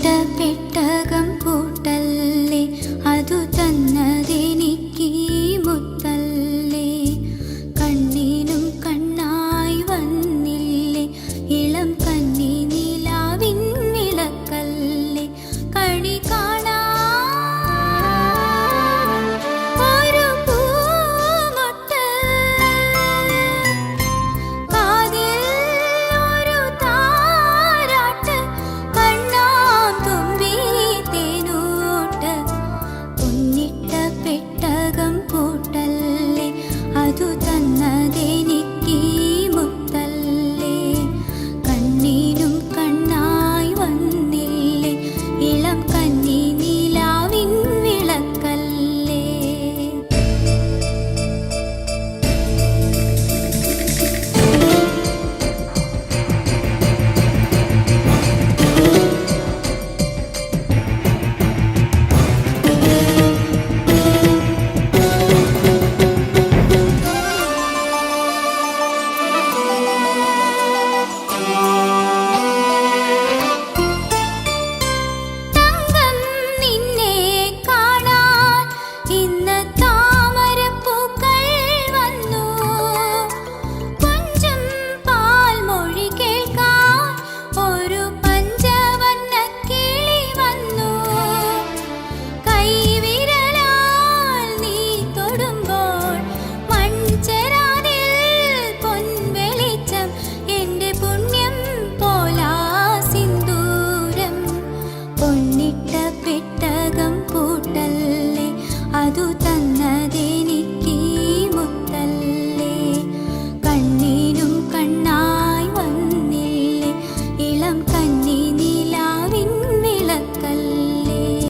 പൊന്നിട്ട പെട്ടകം പൂട്ടല്ലേ, അതു തന്നതെനിക്ക് മുത്തല്ലേ. കണ്ണിനും കണ്ണായി വന്നില്ലേ, ഇളം കന്നി നിലാവിൻ വിളക്കല്ലേ. കണി കാണാ ഒരു പൂമൊട്ട്, കാതിൽ ഒരു താരാട്ട്, കണ്ണാം തുമ്പി തേനൂട്ട്. പൊന്നിട്ട പെട്ടകം പൂട്ടല്ലേ, അതു തന്നതെനിക്ക് മുത്തല്ലേ. കണ്ണിനും കണ്ണായി വന്നില്ലേ, ഇളം കന്നി നിലാവിൻ വിളക്കല്ലേ. തങ്കം നിന്നെ കാണാൻ ഇന്ന് താമരപ്പൂക്കൾ വന്നു. കൊഞ്ചും പാൽമൊഴി കേൾക്കാൻ ഒരു പഞ്ചവർണ്ണക്കിളി വന്നു. കൈവിരലാൽ നീ തൊടുമ്പോൾ മൺചെരാതിൽ പൊൻവെളിച്ചം, എൻ്റെ പുണ്യം പോലാ സിന്ദൂരം. പൊന്നിട്ട പെട്ടകം പൂട്ടല്ലേ, അതു